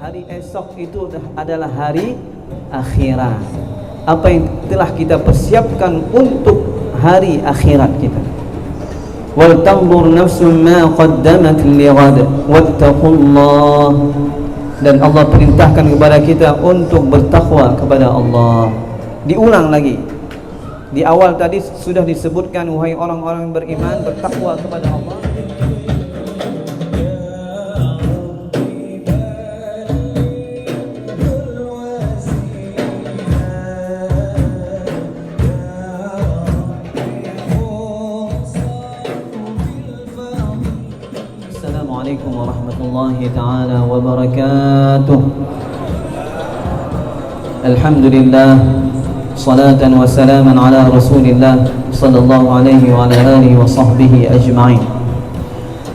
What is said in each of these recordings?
Hari esok itu adalah hari akhirat. Apa yang telah kita persiapkan untuk hari akhirat kita. Wal tanzur nafsun ma qaddamat lighad wattaqullah. Dan Allah perintahkan kepada kita untuk bertakwa kepada Allah. Diulang lagi. Di awal tadi sudah disebutkan, wahai orang-orang yang beriman, bertakwa kepada Allah. Assalamualaikum warahmatullahi ta'ala wabarakatuh. Alhamdulillah, salatan wa salaman ala rasulillah sallallahu alaihi wa ala alihi wa sahbihi ajma'in.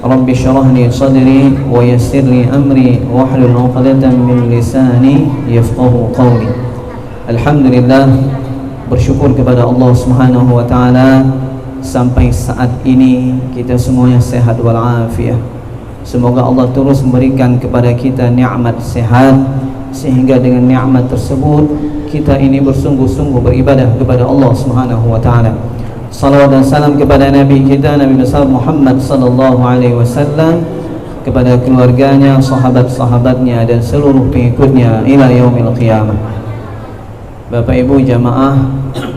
Rabbi syrah li sadri wa yassir li amri wa hlul 'uqdatam min lisani yafqahu qawli. Alhamdulillah, bersyukur kepada Allah Subhanahu wa taala sampai saat ini kita semuanya sehat walafiat. Semoga Allah terus memberikan kepada kita nikmat sehat, sehingga dengan nikmat tersebut kita ini bersungguh-sungguh beribadah kepada Allah Subhanahu wa taala. Salawat dan salam kepada Nabi kita Nabi besar Muhammad sallallahu alaihi wasallam, kepada keluarganya, sahabat-sahabatnya dan seluruh pengikutnya ila yaumil qiyamah. Bapak Ibu jamaah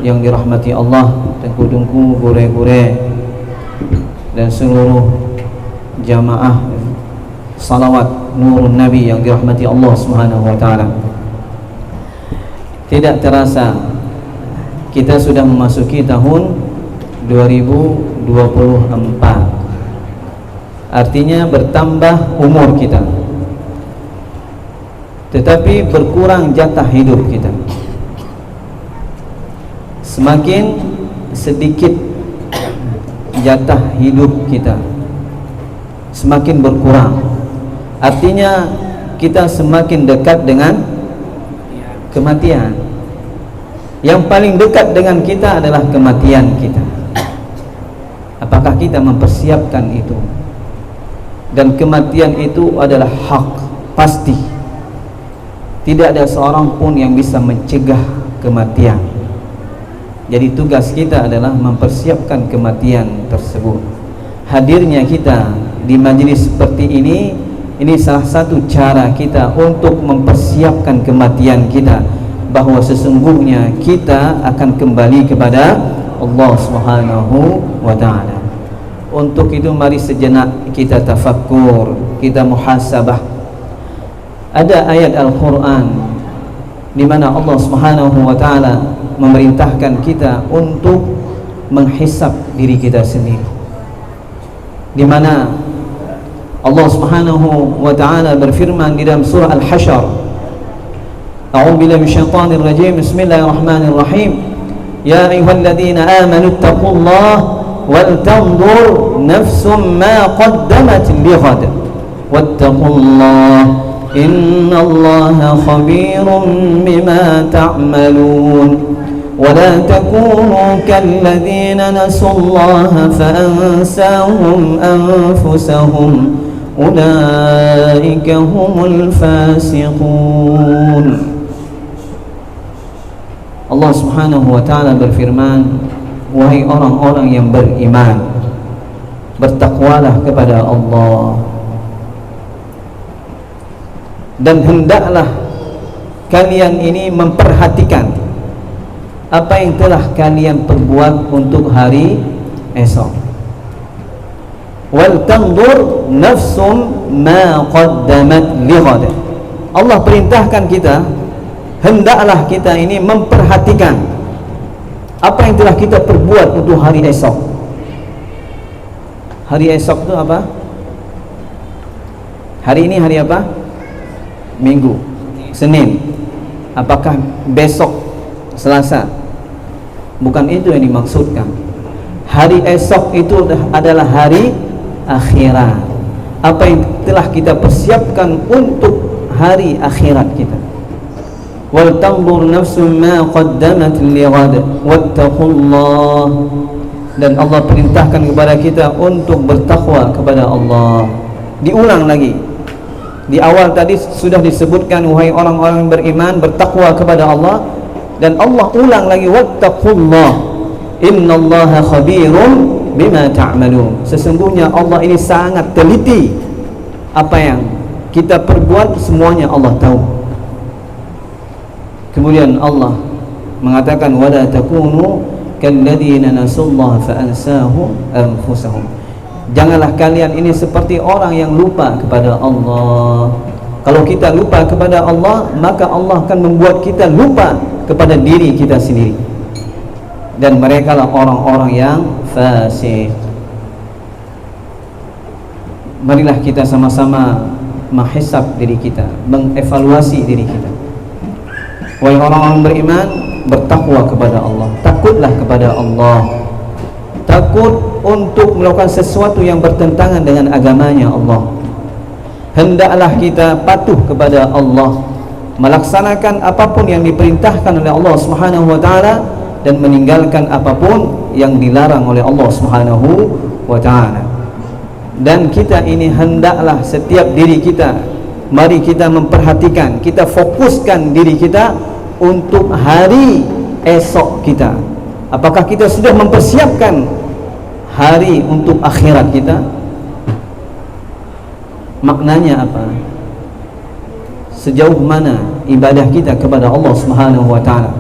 yang dirahmati Allah, tengku-tengku, gure-gure dan seluruh jamaah salawat nurun Nabi yang dirahmati Allah Subhanahu wa taala. Tidak terasa kita sudah memasuki tahun 2024. Artinya bertambah umur kita, tetapi berkurang jatah hidup kita. Semakin sedikit jatah hidup kita, semakin berkurang. Artinya kita semakin dekat dengan kematian. Yang paling dekat dengan kita adalah kematian kita. Apakah kita mempersiapkan itu? Dan kematian itu adalah hak, pasti. Tidak ada seorang pun yang bisa mencegah kematian. Jadi tugas kita adalah mempersiapkan kematian tersebut. Hadirnya kita di majlis seperti ini salah satu cara kita untuk mempersiapkan kematian kita, bahwa sesungguhnya kita akan kembali kepada Allah Subhanahu wa taala. Untuk itu mari sejenak kita tafakkur, kita muhasabah. Ada ayat Al-Qur'an di mana Allah Subhanahu wa taala memerintahkan kita untuk menghisab diri kita sendiri, di mana Allah Subhanahu wa taala berfirman di dalam surah Al-Hasyr, A'udzu billahi minasyaitonir rajim. Bismillahirrahmanirrahim. Ya ayyuhalladzina amanu taqullaha wal tanzur nafsum ma qaddamat lighad wattaqullaha innallaha khabirum bima ta'malun. ولا تكونوا كالذين نسوا الله فأنساهم أنفسهم أولئك هم الفاسقون. Allah Subhanahu wa taala berfirman, wahai orang-orang yang beriman, bertakwalah kepada Allah, dan hendaklah kalian ini memperhatikan apa yang telah kalian perbuat untuk hari esok. Wal tanzur nafsum ma qaddamat lighad. Allah perintahkan kita, hendaklah kita ini memperhatikan apa yang telah kita perbuat untuk hari esok. Hari esok itu apa? Hari ini hari apa? Minggu, Senin. Apakah besok Selasa? Bukan itu yang dimaksudkan. Hari esok itu adalah hari akhirat. Apa yang telah kita persiapkan untuk hari akhirat kita. Wal tanzur nafsum ma qaddamat lighad wattaqullah. Dan Allah perintahkan kepada kita untuk bertakwa kepada Allah. Diulang lagi. Di awal tadi sudah disebutkan, wahai orang-orang beriman, bertakwa kepada Allah. Dan Allah ulang lagi, wattaqullah innallaha khabirum bima ta'malun. Sesungguhnya Allah ini sangat teliti. Apa yang kita perbuat semuanya Allah tahu. Kemudian Allah mengatakan, wala takunu kalladzina nasullaha fa'ansahum anfusahum. Janganlah kalian ini seperti orang yang lupa kepada Allah. Kalau kita lupa kepada Allah, maka Allah akan membuat kita lupa kepada diri kita sendiri. Dan mereka lah orang-orang yang fasik. Marilah kita sama-sama menghisab diri kita, mengevaluasi diri kita. Wahai orang-orang beriman, bertakwa kepada Allah, takutlah kepada Allah. Takut untuk melakukan sesuatu yang bertentangan dengan agamanya Allah. Hendaklah kita patuh kepada Allah, melaksanakan apapun yang diperintahkan oleh Allah Subhanahu wa taala dan meninggalkan apapun yang dilarang oleh Allah Subhanahu wa taala. Dan kita ini hendaklah setiap diri kita, mari kita memperhatikan, kita fokuskan diri kita untuk hari esok kita. Apakah kita sudah mempersiapkan hari untuk akhirat kita? Maknanya apa? Sejauh mana ibadah kita kepada Allah Subhanahu wa taala?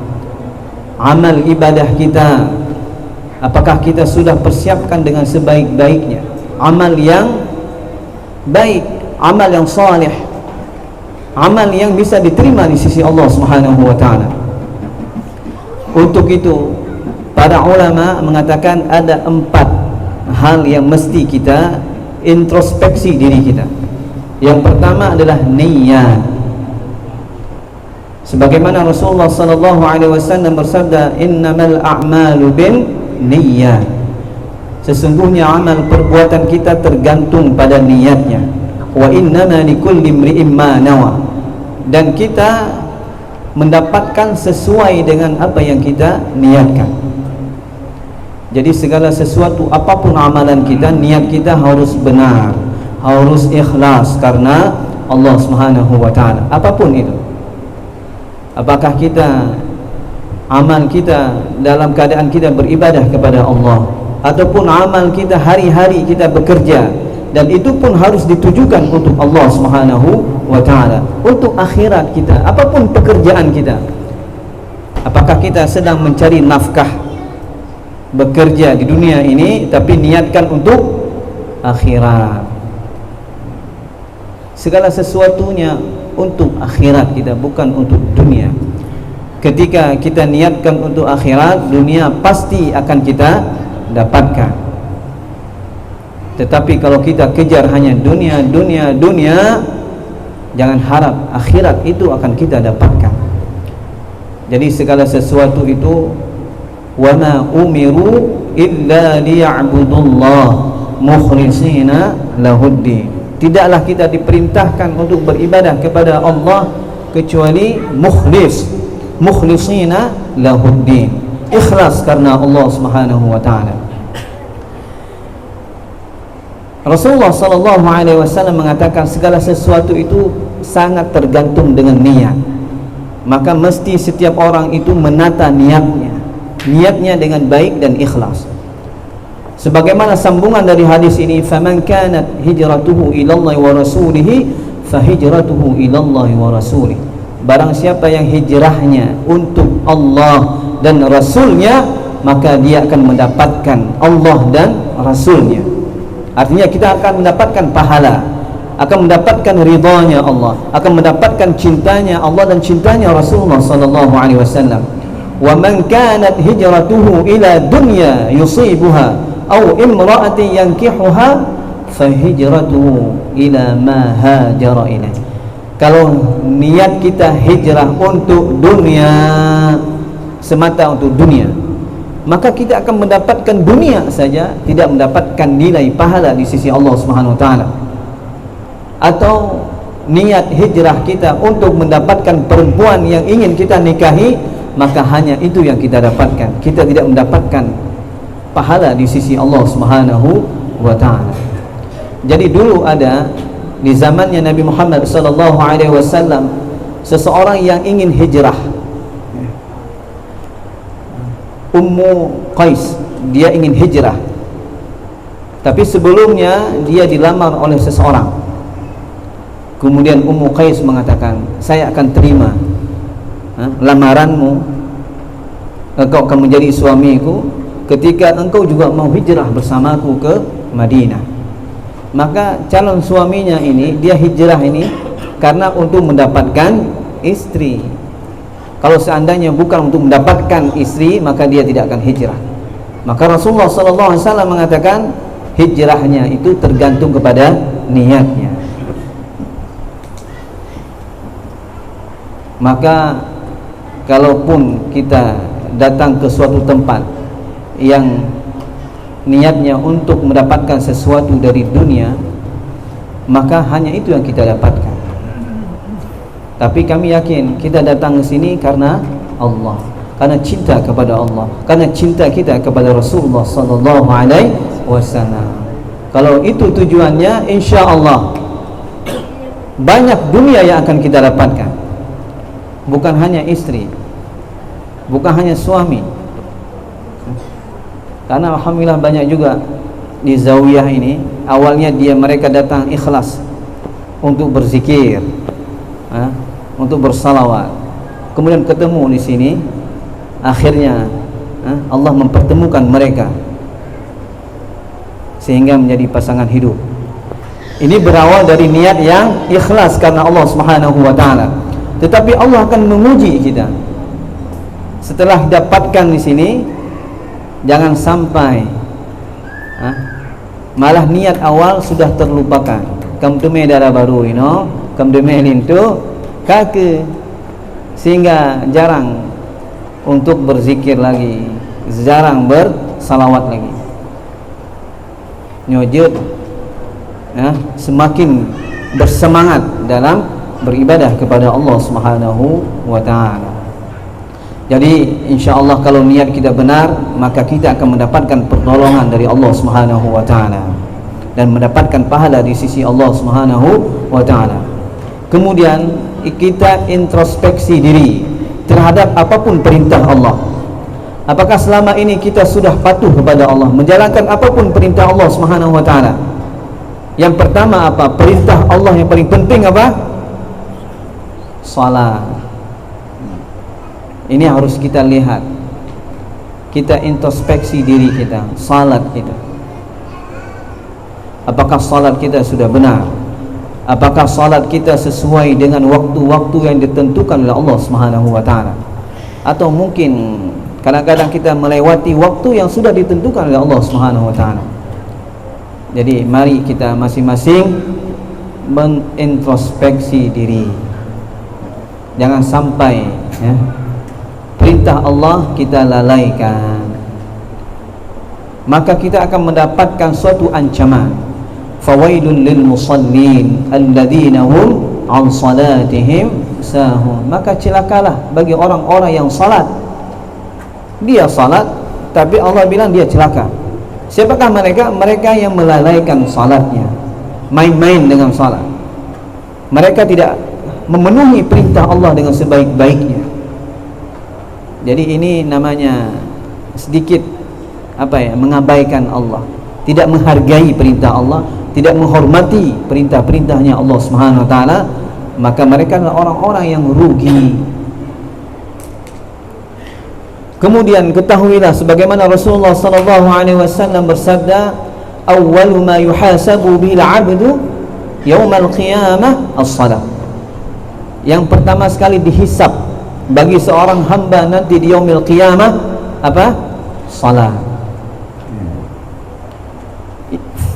Amal ibadah kita, apakah kita sudah persiapkan dengan sebaik-baiknya? Amal yang baik, amal yang saleh, amal yang bisa diterima di sisi Allah Subhanahu wa taala. Untuk itu para ulama mengatakan ada 4 hal yang mesti kita introspeksi diri kita. Yang pertama adalah niat. Sebagaimana Rasulullah sallallahu alaihi wasallam bersabda, innamal a'malu bin niyyah. Sesungguhnya amal perbuatan kita tergantung pada niatnya. Wa innama likulli imri'in ma nawa. Dan kita mendapatkan sesuai dengan apa yang kita niatkan. Jadi segala sesuatu, apapun amalan kita, niat kita harus benar, harus ikhlas karena Allah Subhanahu wa taala. Apapun itu. Apakah kita, amal kita dalam keadaan kita beribadah kepada Allah, ataupun amal kita hari-hari kita bekerja, dan itu pun harus ditujukan untuk Allah Subhanahu wa taala, untuk akhirat kita. Apapun pekerjaan kita, apakah kita sedang mencari nafkah, bekerja di dunia ini, tapi niatkan untuk akhirat. Segala sesuatunya untuk akhirat kita, bukan untuk dunia. Ketika kita niatkan untuk akhirat, dunia pasti akan kita dapatkan. Tetapi kalau kita kejar hanya dunia, jangan harap akhirat itu akan kita dapatkan. Jadi segala sesuatu itu, wa ma umiru illa liya'budullah mukhlishina lahuddin. Tidaklah kita diperintahkan untuk beribadah kepada Allah kecuali mukhlishina lahuddin, ikhlas karena Allah Subhanahu wa taala. Rasulullah sallallahu alaihi wasallam mengatakan segala sesuatu itu sangat tergantung dengan niat. Maka mesti setiap orang itu menata niatnya dengan baik dan ikhlas. Sebagaimana sambungan dari hadis ini, faman kanat hijratuhu ila Allah wa rasulih fa hijratuhu ila Allah wa rasulih. Barang siapa yang hijrahnya untuk Allah dan Rasulnya, maka dia akan mendapatkan Allah dan Rasulnya. Artinya kita akan mendapatkan pahala, akan mendapatkan ridhanya Allah, akan mendapatkan cintanya Allah dan cintanya Rasulullah sallallahu alaihi wasallam. Wa man kanat hijratuhu ila dunya yusibuha aw imra'atin yankihuha fahijratuhu ila ma hajara ilaih. Kalau niat kita hijrah untuk dunia, semata untuk dunia, maka kita akan mendapatkan dunia saja, tidak mendapatkan nilai pahala di sisi Allah Subhanahu wa taala. Atau niat hijrah kita untuk mendapatkan perempuan yang ingin kita nikahi, maka hanya itu yang kita dapatkan. Kita tidak mendapatkan pahala di sisi Allah Subhanahu wa taala. Jadi dulu ada di zamannya Nabi Muhammad sallallahu alaihi wasallam seseorang yang ingin hijrah. Ummu Qais, dia ingin hijrah. Tapi sebelumnya dia dilamar oleh seseorang. Kemudian Ummu Qais mengatakan, "Saya akan terima lamaranmu. Engkau akan menjadi suamiku ketika engkau juga mau hijrah bersamaku ke Madinah." Maka calon suaminya ini, dia hijrah ini karena untuk mendapatkan istri. Kalau seandainya bukan untuk mendapatkan istri, maka dia tidak akan hijrah. Maka Rasulullah SAW mengatakan hijrahnya itu tergantung kepada niatnya. Maka kalaupun kita datang ke suatu tempat yang niatnya untuk mendapatkan sesuatu dari dunia, maka hanya itu yang kita dapatkan. Tapi kami yakin kita datang ke sini karena Allah, karena cinta kepada Allah, karena cinta kita kepada Rasulullah sallallahu alaihi wasallam. Kalau itu tujuannya, insya Allah banyak dunia yang akan kita dapatkan. Bukan hanya istri, bukan hanya suami. Karena alhamdulillah banyak juga di zawiyah ini, awalnya mereka datang ikhlas untuk berzikir, untuk bersalawat. Kemudian ketemu di sini, akhirnya Allah mempertemukan mereka sehingga menjadi pasangan hidup. Ini berawal dari niat yang ikhlas karena Allah Subhanahu wa taala. Tetapi Allah akan menguji kita. Setelah dapatkan di sini, jangan sampai malah niat awal sudah terlupakan. Kam tume darah baru, kam tume lintu kake, sehingga jarang untuk berzikir lagi, jarang bersalawat lagi. Nyojud, semakin bersemangat dalam beribadah kepada Allah Subhanahu wa taala. Jadi insya-Allah kalau niat kita benar, maka kita akan mendapatkan pertolongan dari Allah Subhanahu wa taala dan mendapatkan pahala di sisi Allah Subhanahu wa taala. Kemudian kita introspeksi diri terhadap apapun perintah Allah. Apakah selama ini kita sudah patuh kepada Allah, menjalankan apapun perintah Allah Subhanahu wa taala? Yang pertama apa? Perintah Allah yang paling penting apa? Salat. Ini harus kita lihat. Kita introspeksi diri kita, salat kita. Apakah salat kita sudah benar? Apakah salat kita sesuai dengan waktu-waktu yang ditentukan oleh Allah Subhanahu wa taala? Atau mungkin kadang-kadang kita melewati waktu yang sudah ditentukan oleh Allah Subhanahu wa taala. Jadi mari kita masing-masing menintrospeksi diri. Jangan sampai perintah Allah kita lalaikan, maka kita akan mendapatkan suatu ancaman. Fawailul lil musallin alladzina hum an salatihim sahun. Maka celakalah bagi orang-orang yang salat. Dia salat tapi Allah bilang dia celaka. Siapakah mereka? Mereka yang melalaikan salatnya, main-main dengan salat. Mereka tidak memenuhi perintah Allah dengan sebaik-baiknya. Jadi ini namanya sedikit mengabaikan Allah, tidak menghargai perintah Allah, tidak menghormati perintah-perintahnya Allah Subhanahu wa taala, maka mereka adalah orang-orang yang rugi. Kemudian ketahuilah sebagaimana Rasulullah sallallahu alaihi wasallam bersabda, "Awwalu ma yuhasabu bil 'abdu yaumal qiyamah as-shalah." Yang pertama sekali dihisab bagi seorang hamba nanti di yaumil qiyamah apa? Salat.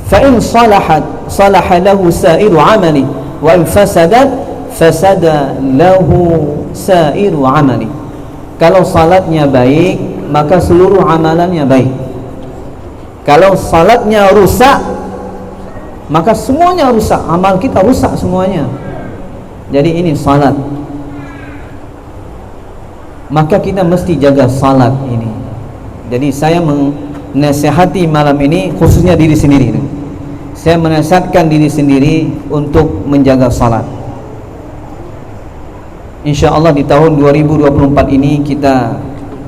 fa in salahat salaha lahu sa'iru 'amali wa in fasadat fasada lahu sa'iru 'amali. Kalau salatnya baik, maka seluruh amalannya baik. Kalau salatnya rusak, maka semuanya rusak, amal kita rusak semuanya. Jadi ini salat, maka kita mesti jaga salat ini. Jadi saya menasihati malam ini khususnya diri sendiri. Saya menasihatkan diri sendiri untuk menjaga salat. InsyaAllah di tahun 2024 ini kita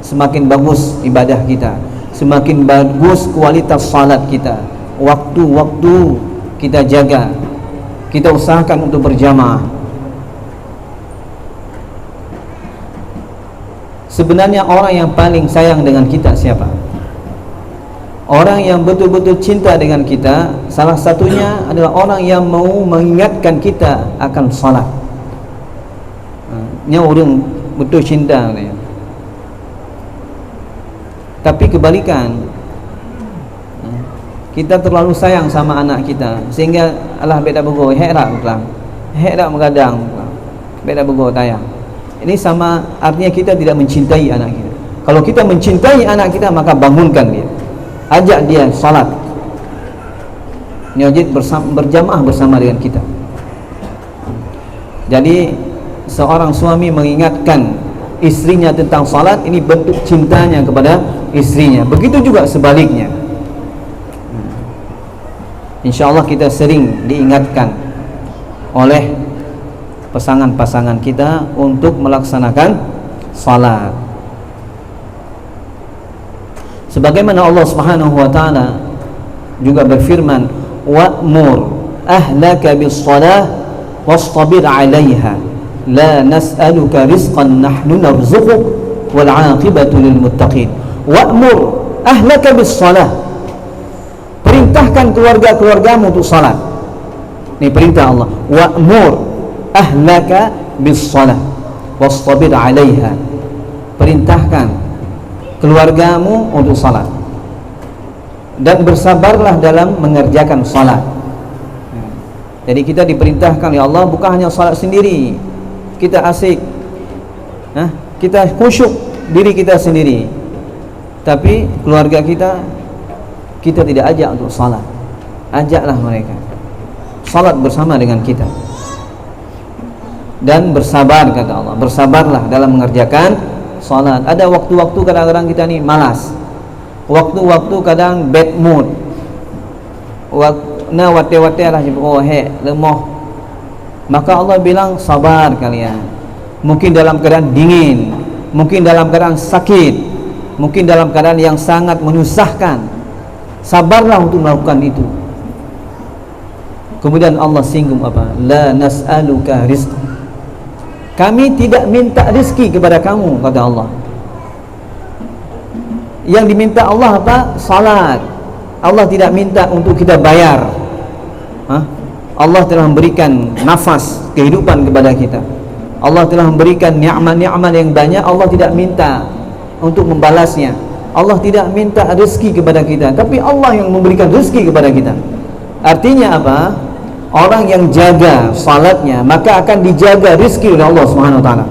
semakin bagus ibadah kita, semakin bagus kualitas salat kita, waktu-waktu kita jaga, kita usahakan untuk berjamaah. Sebenarnya orang yang paling sayang dengan kita siapa? Orang yang betul-betul cinta dengan kita, salah satunya adalah orang yang mau mengingatkan kita akan salat. Ini orang betul cinta dia. Tapi kebalikan, kita terlalu sayang sama anak kita sehingga Allah beda bego herak pulang, herak mengadang, beda bego tayang. Ini sama artinya kita tidak mencintai anak kita. Kalau kita mencintai anak kita, maka bangunkan dia, ajak dia salat, wajib berjamaah bersama dengan kita. Jadi seorang suami mengingatkan istrinya tentang salat, ini bentuk cintanya kepada istrinya. Begitu juga sebaliknya. InsyaAllah kita sering diingatkan oleh pasangan-pasangan kita untuk melaksanakan salat. Sebagaimana Allah Subhanahu wa taala juga berfirman, wa'mur ahlaka bis-shalah wastabir 'alaiha la nas'aluka rizqan nahnu narzuquk wal 'aqibatu lil muttaqin. Wa'mur ahlaka bis-shalah, perintahkan keluarga-keluargamu untuk salat. Ini perintah Allah. Wa'mur ahlaka bis-shalah wastabir 'alaiha, perintahkan keluargamu untuk salat dan bersabarlah dalam mengerjakan salat. Jadi kita diperintahkan oleh Allah bukan hanya salat sendiri, kita asik, kita khusyuk diri kita sendiri, tapi keluarga kita tidak ajak untuk salat. Ajaklah mereka salat bersama dengan kita dan bersabar, kata Allah, bersabarlah dalam mengerjakan salat. Ada waktu-waktu kadang-kadang kita ni malas, waktu-waktu kadang bad mood, na wate-wate lah lemah, maka Allah bilang sabar kalian. Mungkin dalam keadaan dingin, mungkin dalam keadaan sakit, mungkin dalam keadaan yang sangat menyusahkan, sabarlah untuk melakukan itu. Kemudian Allah singgung apa? La nas'aluka rizqan, kami tidak minta rezeki kepada kamu, kata Allah. Yang diminta Allah apa? Salat. Allah tidak minta untuk kita bayar. Allah telah memberikan nafas kehidupan kepada kita. Allah telah memberikan nikmat-nikmat yang banyak. Allah tidak minta untuk membalasnya. Allah tidak minta rezeki kepada kita, tapi Allah yang memberikan rezeki kepada kita. Artinya apa? Orang yang jaga salatnya, maka akan dijaga rezeki oleh Allah Subhanahu wa taala.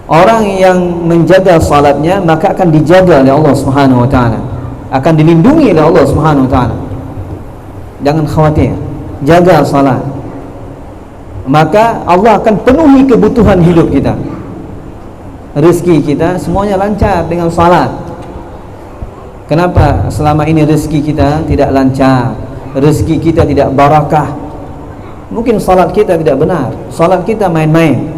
Orang yang menjaga salatnya, maka akan dijaga oleh Allah Subhanahu wa taala, akan dilindungi oleh Allah Subhanahu wa taala. Jangan khawatir, jaga salat, maka Allah akan penuhi kebutuhan hidup kita. Rezeki kita semuanya lancar dengan salat. Kenapa selama ini rezeki kita tidak lancar, rezeki kita tidak barakah? Mungkin salat kita tidak benar, salat kita main-main.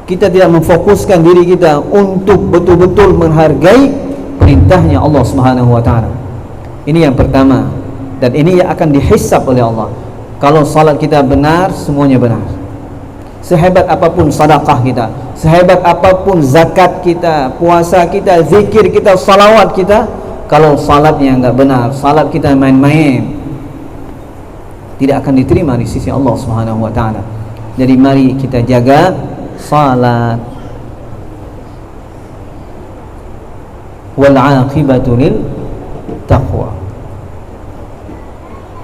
Kita tidak memfokuskan diri kita untuk betul-betul menghargai perintahnya Allah Subhanahu wa taala. Ini yang pertama, dan ini yang akan dihisab oleh Allah. Kalau salat kita benar, semuanya benar. Sehebat apapun sedekah kita, sehebat apapun zakat kita, puasa kita, zikir kita, salawat kita, kalau salatnya enggak benar, salat kita main-main, tidak akan diterima di sisi Allah Subhanahu wa taala. Jadi mari kita jaga salat. Wal aqibatu lil taqwa.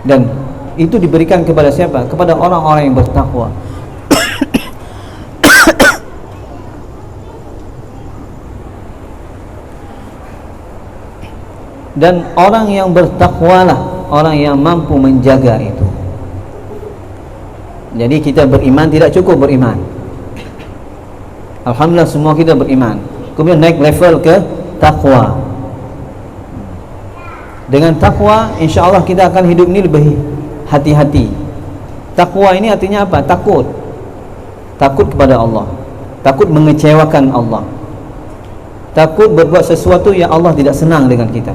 Dan itu diberikan kepada siapa? Kepada orang-orang yang bertakwa. Dan orang yang bertakwalah orang yang mampu menjaga itu. Jadi kita beriman tidak cukup beriman. Alhamdulillah semua kita beriman. Kemudian naik level ke takwa. Dengan takwa insya-Allah kita akan hidup ini lebih hati-hati. Takwa ini artinya apa? Takut. Takut kepada Allah. Takut mengecewakan Allah. Takut berbuat sesuatu yang Allah tidak senang dengan kita.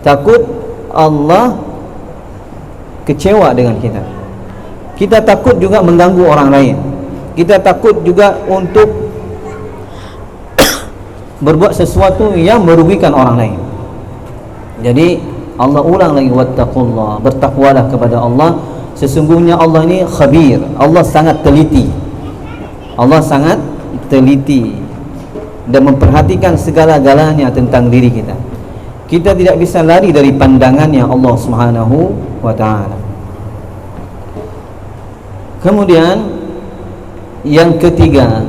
Takut Allah kecewa dengan kita. Kita takut juga mengganggu orang lain. Kita takut juga untuk berbuat sesuatu yang merugikan orang lain. Jadi Allah ulang lagi, wattaqullah, bertakwalah kepada Allah. Sesungguhnya Allah ini khabir, Allah sangat teliti. Allah sangat teliti dan memperhatikan segala-galanya tentang diri kita. Kita tidak bisa lari dari pandangannya Allah Subhanahu wa ta'ala. Kemudian yang ketiga,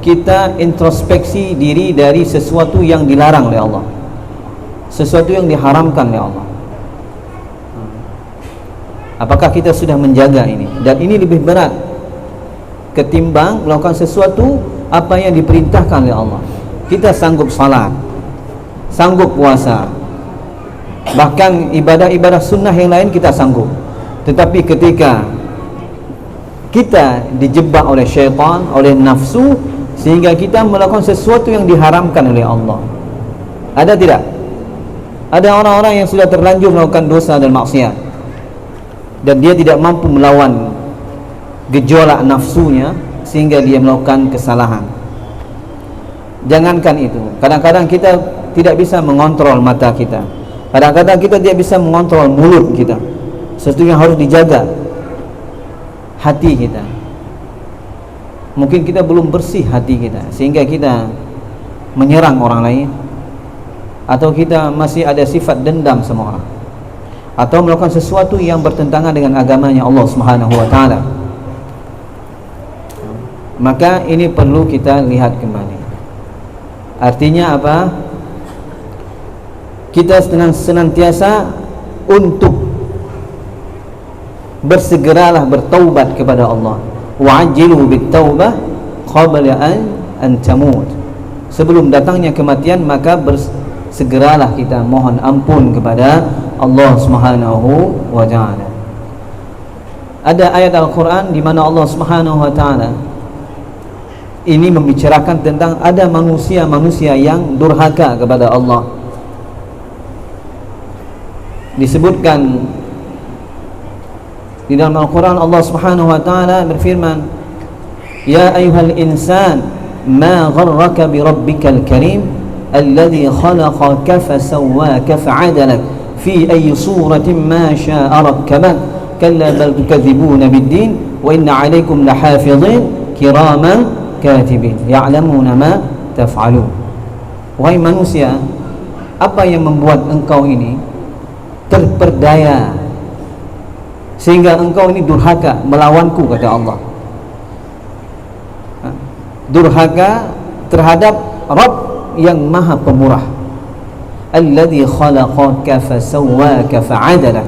kita introspeksi diri dari sesuatu yang dilarang oleh Allah, sesuatu yang diharamkan oleh Allah. Apakah kita sudah menjaga ini? Dan ini lebih berat ketimbang melakukan sesuatu apa yang diperintahkan oleh Allah. Kita sanggup salat, sanggup puasa, bahkan ibadah-ibadah sunnah yang lain kita sanggup. Tetapi ketika kita dijebak oleh syaitan, oleh nafsu, sehingga kita melakukan sesuatu yang diharamkan oleh Allah, ada tidak? Ada orang-orang yang sudah terlanjur melakukan dosa dan maksiat, dan dia tidak mampu melawan gejolak nafsunya sehingga dia melakukan kesalahan. Jangankan itu, kadang-kadang kita tidak bisa mengontrol mata kita, kadang-kadang kita tidak bisa mengontrol mulut kita. Sesuatu yang harus dijaga, hati kita. Mungkin kita belum bersih hati kita sehingga kita menyerang orang lain, atau kita masih ada sifat dendam sama orang, atau melakukan sesuatu yang bertentangan dengan agamanya Allah Subhanahu wa ta'ala. Maka ini perlu kita lihat kembali. Artinya apa? Kita senantiasa untuk bersegeralah bertaubat kepada Allah. Wa'ajjilu bit-taubah qabla an tamut. Sebelum datangnya kematian, maka bersegeralah kita mohon ampun kepada Allah Subhanahu wa ta'ala. Ada ayat Al-Quran di mana Allah Subhanahu wa ta'ala ini membicarakan tentang ada manusia-manusia yang durhaka kepada Allah. Disebutkan di dalam Al-Quran, Allah Subhanahu wa ta'ala berfirman, Ya ayuhal insan, ma gharraka bi rabbikal karim, alladhi khalaqaka fasawwaka fa'adalak, fi ayyi suratin ma sya'a rakkabak, kalla bal tukadzibuna bid-din, wa inna 'alaikum lahafizin kiraman katibin ya'lamuna ma taf'alun. Wahai manusia, apa yang membuat engkau ini terperdaya sehingga engkau ini durhaka melawanku, kata Allah. Durhaka terhadap Rabb yang maha pemurah. Alladhi khalaqaka fasawwaka fa'adalak.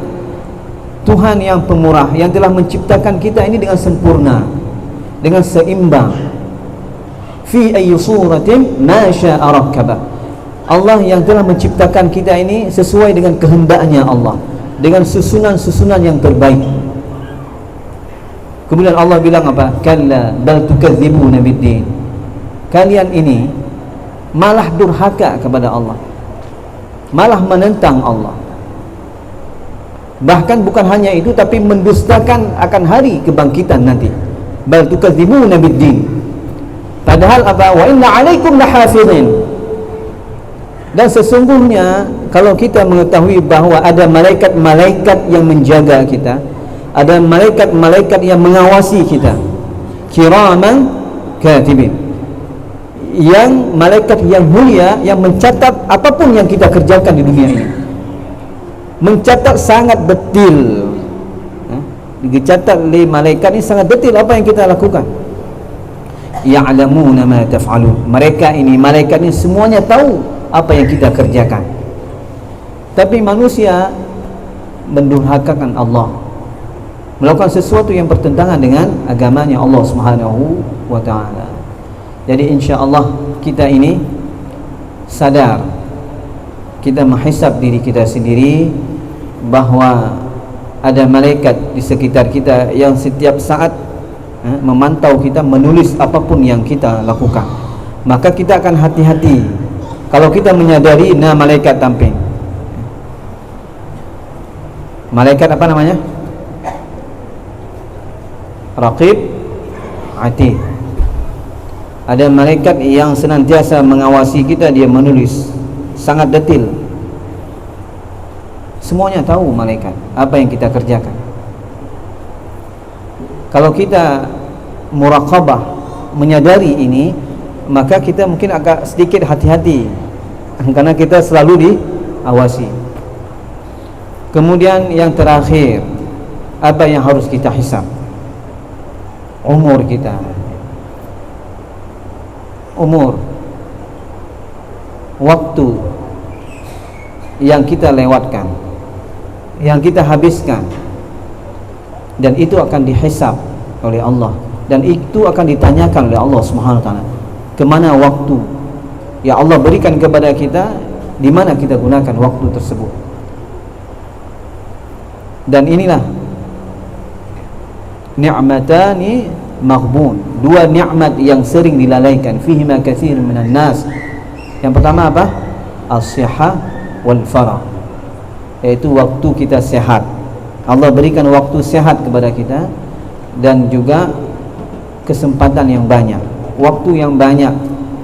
Tuhan yang pemurah, yang telah menciptakan kita ini dengan sempurna, dengan seimbang. Fi ayyi suratin ma sya'a rakkabak. Allah yang telah menciptakan kita ini sesuai dengan kehendaknya Allah, dengan susunan-susunan yang terbaik. Kemudian Allah bilang apa? Kalla bal tukadzibuna bid-din. Kalian ini malah durhaka kepada Allah, malah menentang Allah. Bahkan bukan hanya itu, tapi mendustakan akan hari kebangkitan nanti. Bal tukadzibuna bid-din. Padahal apa? Wa inna 'alaikum lahafizin. Dan sesungguhnya kalau kita mengetahui bahawa ada malaikat-malaikat yang menjaga kita, ada malaikat-malaikat yang mengawasi kita, kiraman katibin, yang malaikat yang mulia yang mencatat apapun yang kita kerjakan di dunia ini, mencatat sangat detil dicatat oleh malaikat ni sangat detail apa yang kita lakukan. Ya'lamuna ma taf'alun. Mereka ini, malaikat ini semuanya tahu apa yang kita kerjakan. Tapi manusia mendurhakakan Allah, melakukan sesuatu yang bertentangan dengan agamanya Allah Subhanahu wa ta'ala. Jadi insya-Allah kita ini sadar, kita menghisab diri kita sendiri bahwa ada malaikat di sekitar kita yang setiap saat memantau kita, menulis apapun yang kita lakukan. Maka kita akan hati-hati kalau kita menyadari malaikat tamping. Malaikat apa namanya? Raqib Atid. Ada malaikat yang senantiasa mengawasi kita, dia menulis sangat detail. Semuanya tahu malaikat apa yang kita kerjakan. Kalau kita muraqabah, menyadari ini, maka kita mungkin agak sedikit hati-hati karena kita selalu diawasi. Kemudian yang terakhir, apa yang harus kita hisab? Umur kita. Umur, waktu yang kita lewatkan, yang kita habiskan, dan itu akan dihisab oleh Allah, dan itu akan ditanyakan oleh Allah Subhanahu wa taala. Kemana waktu yang Allah berikan kepada kita, di mana kita gunakan waktu tersebut. Dan inilah ni'matani maghbun, dua nikmat yang sering dilalaikan, fihi ma katsir minan nas. Yang pertama apa? As-sihah wal farah, yaitu waktu kita sehat. Allah berikan waktu sehat kepada kita, dan juga kesempatan yang banyak, waktu yang banyak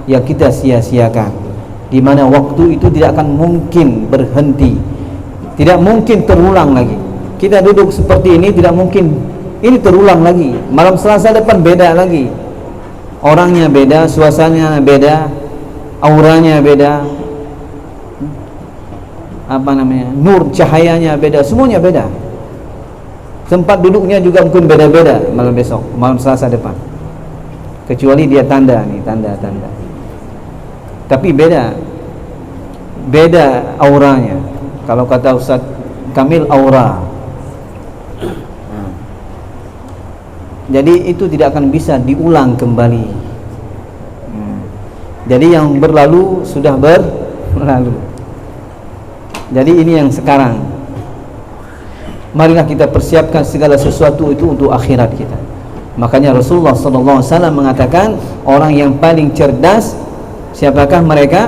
yang kita sia-siakan, di mana waktu itu tidak akan mungkin berhenti, tidak mungkin terulang lagi. Kita duduk seperti ini, tidak mungkin ini terulang lagi. Malam Selasa depan beda lagi, orangnya beda, suasananya beda, auranya beda, nur cahayanya beda, semuanya beda. Tempat duduknya juga mungkin beda-beda malam besok, malam Selasa depan, kecuali dia tanda tanda. Tapi beda auranya. Kalau kata Ustaz Kamil, aura. Jadi itu tidak akan bisa diulang kembali. Jadi yang berlalu sudah berlalu. Jadi ini yang sekarang. Marilah kita persiapkan segala sesuatu itu untuk akhirat kita. Makanya Rasulullah SAW mengatakan, orang yang paling cerdas, siapakah mereka?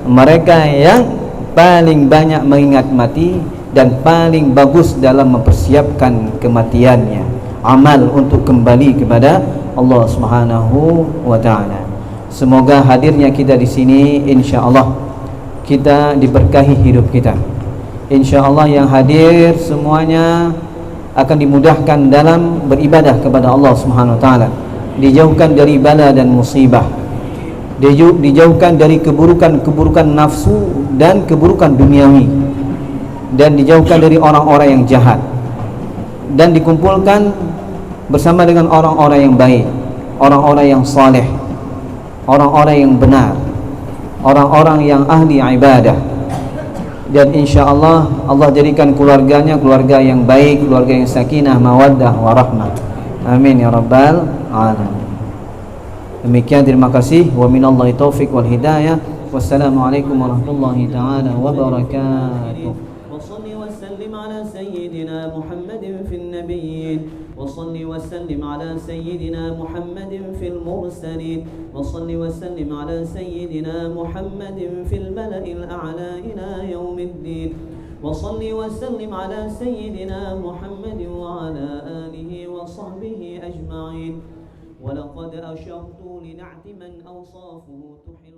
Mereka yang paling banyak mengingat mati dan paling bagus dalam mempersiapkan kematiannya. Amal untuk kembali kepada Allah Subhanahu wa taala. Semoga hadirnya kita di sini, insya-Allah kita diberkahi hidup kita. Insya-Allah yang hadir semuanya akan dimudahkan dalam beribadah kepada Allah Subhanahu wa taala, dijauhkan dari bala dan musibah, dijauhkan dari keburukan-keburukan nafsu dan keburukan duniawi, dan dijauhkan dari orang-orang yang jahat, dan dikumpulkan bersama dengan orang-orang yang baik, orang-orang yang saleh, orang-orang yang benar, orang-orang yang ahli ibadah. Dan insya-Allah Allah jadikan keluarganya keluarga yang baik, keluarga yang sakinah, mawaddah, warahmah. Amin ya rabbal alamin. Demikian, terima kasih. Wa minallahi taufiq wal hidayah. Wassalamualaikum warahmatullahi taala wabarakatuh. وصل وسلم على سيدنا محمد في النبيين، وصل وسلم على سيدنا محمد في المرسلين، وصل وسلم على سيدنا محمد في الملأ الأعلى إلى يوم الدين، وصل وسلم على سيدنا محمد وعلى آله وصحبه أجمعين. ولقد أشرت لنعت من أوصافه تحل